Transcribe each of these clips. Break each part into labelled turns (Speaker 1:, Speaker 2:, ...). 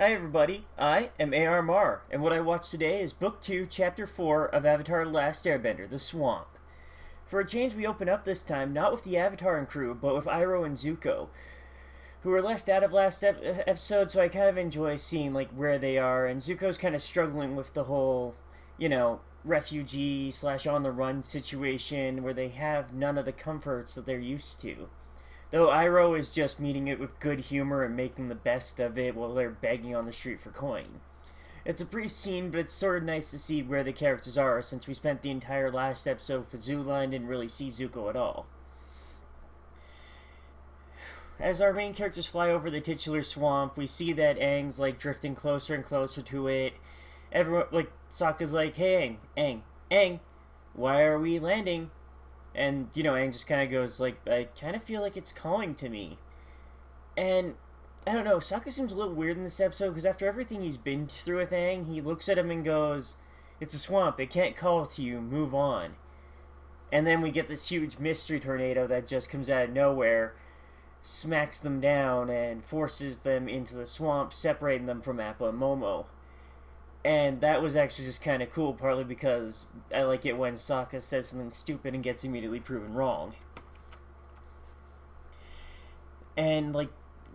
Speaker 1: Hi everybody, I am AR Mar, and what I watched today is Book 2, Chapter 4 of Avatar The Last Airbender, The Swamp. For a change, we open up this time not with the Avatar and crew, but with Iroh and Zuko, who were left out of last episode, so I kind of enjoy seeing where they are, and Zuko's kind of struggling with the whole, refugee slash on the run situation where they have none of the comforts that they're used to. Though Iroh is just meeting it with good humor and making the best of it while they're begging on the street for coin. It's a brief scene, but it's sort of nice to see where the characters are, since we spent the entire last episode with Azula and didn't really see Zuko at all. As our main characters fly over the titular swamp, we see that Aang's drifting closer and closer to it. Everyone, Sokka's like, "Hey Aang, why are we landing?" And, Aang just kind of goes, I kind of feel like it's calling to me. And, I don't know, Sokka seems a little weird in this episode, because after everything he's been through with Aang, he looks at him and goes, "It's a swamp, it can't call to you, move on." And then we get this huge mystery tornado that just comes out of nowhere, smacks them down, and forces them into the swamp, separating them from Appa and Momo. And that was actually just kind of cool, partly because I like it when Sokka says something stupid and gets immediately proven wrong. And,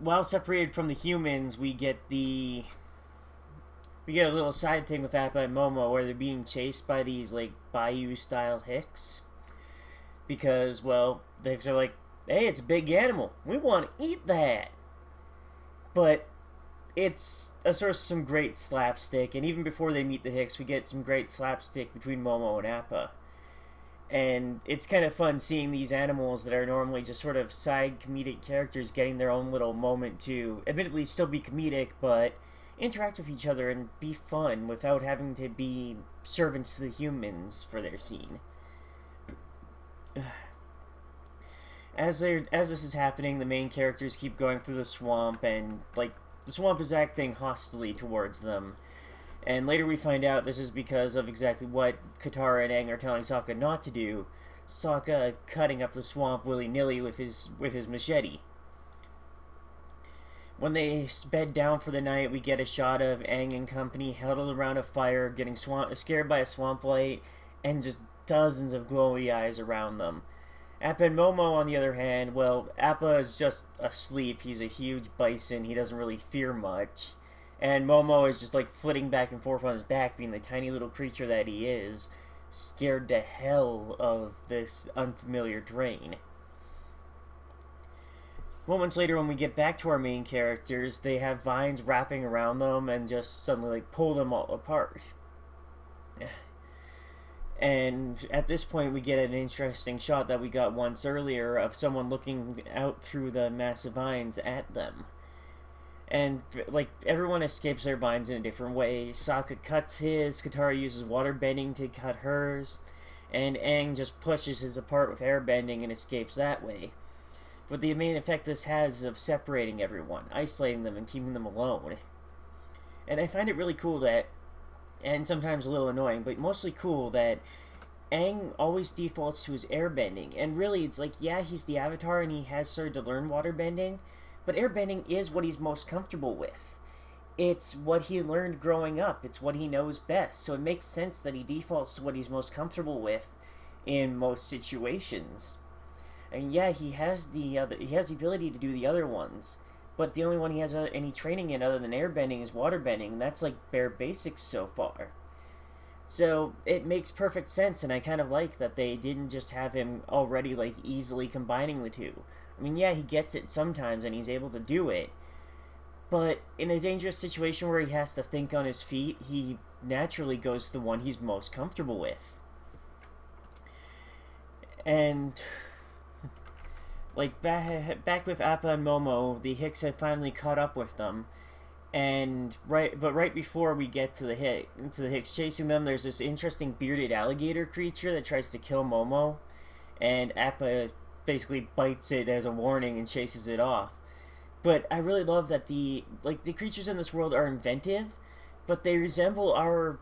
Speaker 1: while separated from the humans, we get a little side thing with Appa and Momo where they're being chased by these, bayou-style Hicks. Because, well, the Hicks are like, "Hey, it's a big animal. We want to eat that." But it's a source of some great slapstick, and even before they meet the Hicks, we get some great slapstick between Momo and Appa. And it's kind of fun seeing these animals that are normally just sort of side comedic characters getting their own little moment to, admittedly, still be comedic, but interact with each other and be fun without having to be servants to the humans for their scene. As this is happening, the main characters keep going through the swamp, and, the swamp is acting hostilely towards them. And later we find out this is because of exactly what Katara and Aang are telling Sokka not to do. Sokka cutting up the swamp willy-nilly with his machete. When they bed down for the night, we get a shot of Aang and company huddled around a fire, getting scared by a swamp light, and just dozens of glowy eyes around them. Appa and Momo, on the other hand, well, Appa is just asleep. He's a huge bison. He doesn't really fear much. And Momo is just, flitting back and forth on his back, being the tiny little creature that he is, scared to hell of this unfamiliar terrain. Moments later, when we get back to our main characters, they have vines wrapping around them and just suddenly, pull them all apart. And at this point, we get an interesting shot that we got once earlier of someone looking out through the massive vines at them. And, everyone escapes their vines in a different way. Sokka cuts his, Katara uses water bending to cut hers, and Aang just pushes his apart with airbending and escapes that way. But the main effect this has is of separating everyone, isolating them, and keeping them alone. And I find it really cool that, and sometimes a little annoying, but mostly cool, that Aang always defaults to his airbending. And really, it's yeah, he's the Avatar and he has started to learn waterbending, but airbending is what he's most comfortable with. It's what he learned growing up. It's what he knows best. So it makes sense that he defaults to what he's most comfortable with in most situations. I mean, yeah, he has the ability to do the other ones, but the only one he has any training in other than airbending is waterbending, and that's bare basics so far. So it makes perfect sense, and I kind of like that they didn't just have him already easily combining the two. I mean, yeah, he gets it sometimes and he's able to do it, but in a dangerous situation where he has to think on his feet, he naturally goes to the one he's most comfortable with. And back with Appa and Momo, the Hicks have finally caught up with them, and right before we get to the Hicks chasing them, there's this interesting bearded alligator creature that tries to kill Momo, and Appa basically bites it as a warning and chases it off. But I really love that the creatures in this world are inventive, but they resemble our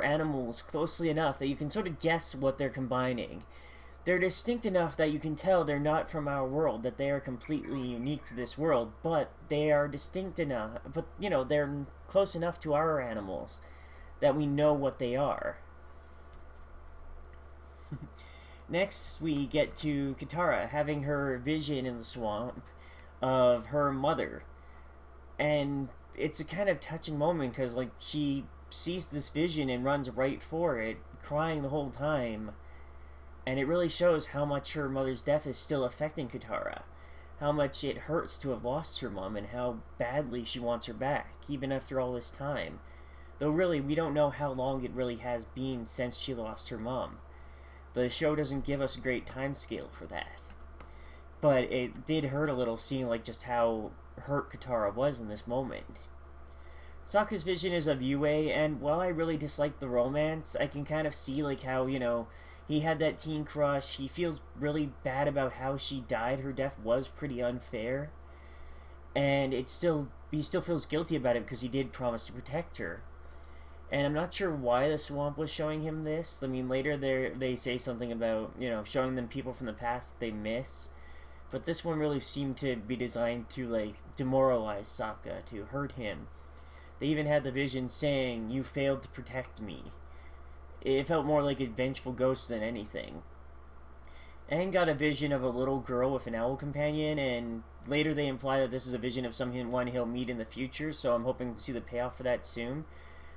Speaker 1: animals closely enough that you can sort of guess what they're combining. they're distinct enough that you can tell they're not from our world, that they are completely unique to this world, but they are distinct enough, but, they're close enough to our animals that we know what they are. Next, we get to Katara having her vision in the swamp of her mother. And it's a kind of touching moment because, she sees this vision and runs right for it, crying the whole time. And it really shows how much her mother's death is still affecting Katara. How much it hurts to have lost her mom and how badly she wants her back, even after all this time. Though really, we don't know how long it really has been since she lost her mom. The show doesn't give us a great time scale for that. But it did hurt a little seeing just how hurt Katara was in this moment. Sokka's vision is of Yue, and while I really dislike the romance, I can kind of see how, he had that teen crush. He feels really bad about how she died. Her death was pretty unfair. And he still feels guilty about it because he did promise to protect her. And I'm not sure why the swamp was showing him this. I mean, later they say something about, showing them people from the past they miss. But this one really seemed to be designed to, demoralize Sokka, to hurt him. They even had the vision saying, "You failed to protect me." It felt more like a vengeful ghost than anything. Aang got a vision of a little girl with an owl companion, and later they imply that this is a vision of someone he'll meet in the future, so I'm hoping to see the payoff for that soon.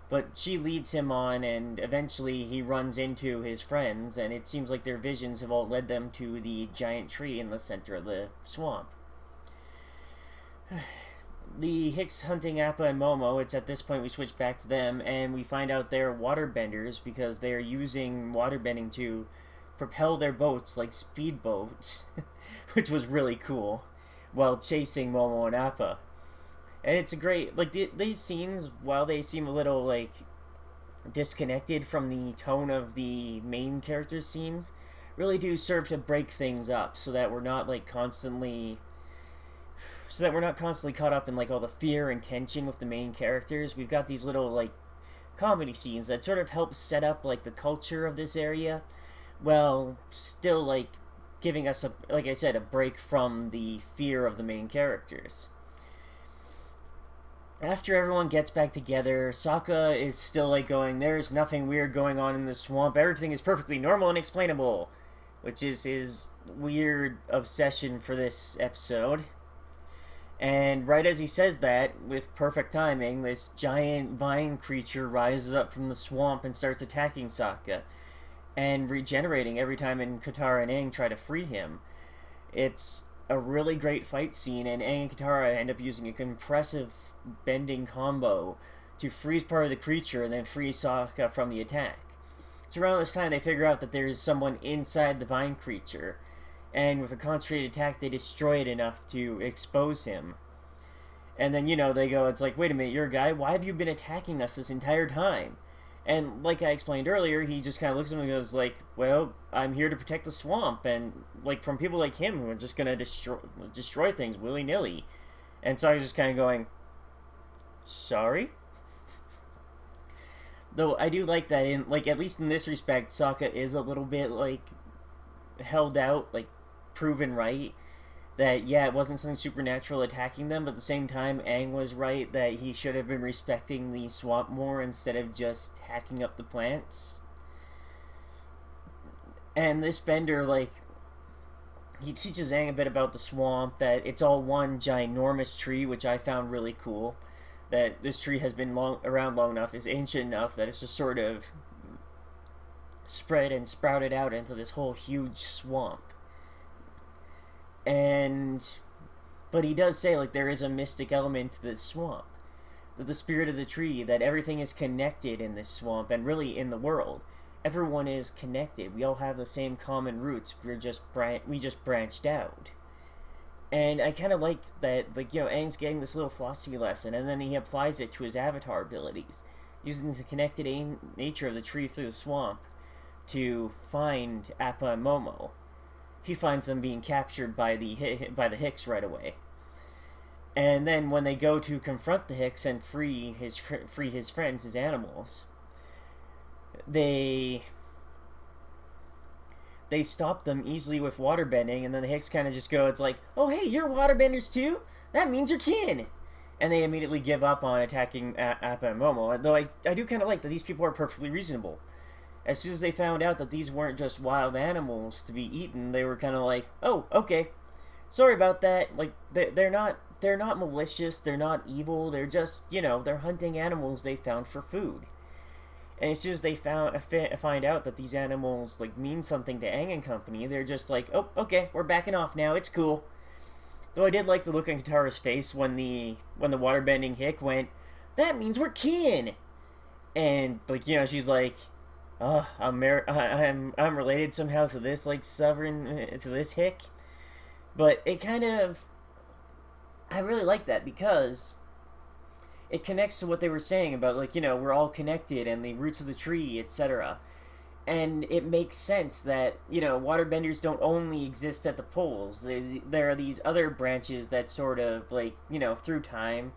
Speaker 1: But she leads him on, and eventually he runs into his friends, and it seems like their visions have all led them to the giant tree in the center of the swamp. The Hicks hunting Appa and Momo, it's at this point we switch back to them, and we find out they're waterbenders because they're using waterbending to propel their boats like speedboats, which was really cool, while chasing Momo and Appa. And it's a great, these scenes, while they seem a little, disconnected from the tone of the main characters' scenes, really do serve to break things up so that we're not, constantly caught up in, all the fear and tension with the main characters. We've got these little, comedy scenes that sort of help set up, the culture of this area, while still, giving us, like I said, a break from the fear of the main characters. After everyone gets back together, Sokka is still going, "There's nothing weird going on in the swamp. Everything is perfectly normal and explainable," which is his weird obsession for this episode. And right as he says that, with perfect timing, this giant vine creature rises up from the swamp and starts attacking Sokka, and regenerating every time Katara and Aang try to free him. It's a really great fight scene, and Aang and Katara end up using a compressive bending combo to freeze part of the creature and then free Sokka from the attack. So around this time they figure out that there's someone inside the vine creature, and with a concentrated attack they destroy it enough to expose him. And then, they go, it's wait a minute, you're a guy? Why have you been attacking us this entire time? And like I explained earlier, he just kind of looks at him and goes well, I'm here to protect the swamp, and from people like him who are just going to destroy things willy-nilly. And so I was just kind of going, sorry? Though I do like that in, at least in this respect, Sokka is a little bit, held out, proven right. That, yeah, it wasn't something supernatural attacking them, but at the same time, Aang was right that he should have been respecting the swamp more instead of just hacking up the plants. And this bender, he teaches Aang a bit about the swamp, that it's all one ginormous tree, which I found really cool. That this tree has been around long enough, is ancient enough, that it's just sort of spread and sprouted out into this whole huge swamp. But he does say, there is a mystic element to this swamp. That the spirit of the tree, that everything is connected in this swamp, and really in the world. Everyone is connected. We all have the same common roots. We just branched out. And I kind of liked that, Aang's getting this little philosophy lesson, and then he applies it to his avatar abilities, using the connected nature of the tree through the swamp to find Appa and Momo. He finds them being captured by the Hicks right away. And then when they go to confront the Hicks and free his friends, his animals, they they stop them easily with waterbending, and then the Hicks kind of just go, it's like, oh hey, you're waterbenders too? That means you're kin! And they immediately give up on attacking Appa and Momo, though I do kind of like that these people are perfectly reasonable. As soon as they found out that these weren't just wild animals to be eaten, they were kind of like, oh, okay, sorry about that. Like, they're not malicious, they're not evil, they're just, they're hunting animals they found for food. And as soon as they find out that these animals, like, mean something to Aang and company, they're just like, oh, okay, we're backing off now, it's cool. Though I did like the look on Katara's face when the waterbending hick went, that means we're kin! And, like, she's like, oh, I'm related somehow to this, like, sovereign, to this hick. But it kind of, I really like that because it connects to what they were saying about, like, we're all connected and the roots of the tree, etc. And it makes sense that, waterbenders don't only exist at the poles. There are these other branches that sort of, like, through time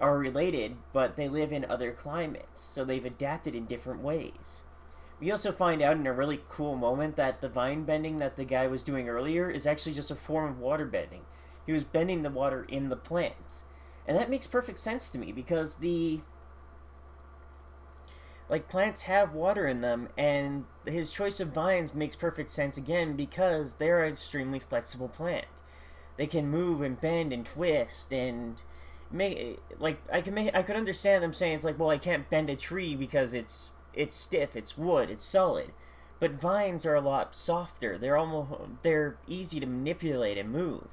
Speaker 1: are related, but they live in other climates, so they've adapted in different ways. We also find out in a really cool moment that the vine bending that the guy was doing earlier is actually just a form of water bending. He was bending the water in the plants. And that makes perfect sense to me because plants have water in them, and his choice of vines makes perfect sense again because they're an extremely flexible plant. They can move and bend and twist and I could understand them saying it's like, well, I can't bend a tree because it's stiff, it's wood, it's solid. But vines are a lot softer. They're easy to manipulate and move.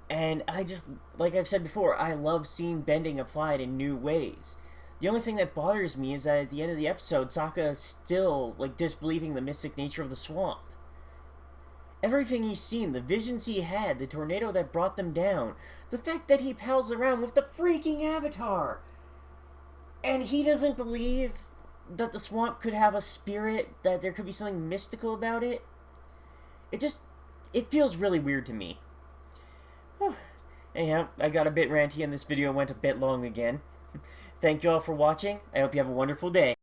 Speaker 1: And I just, like I've said before, I love seeing bending applied in new ways. The only thing that bothers me is that at the end of the episode, Sokka is still, disbelieving the mystic nature of the swamp. Everything he's seen, the visions he had, the tornado that brought them down, the fact that he pals around with the freaking Avatar, and he doesn't believe that the swamp could have a spirit, that there could be something mystical about it. It feels really weird to me. Anyhow, I got a bit ranty and this video went a bit long again. Thank you all for watching. I hope you have a wonderful day.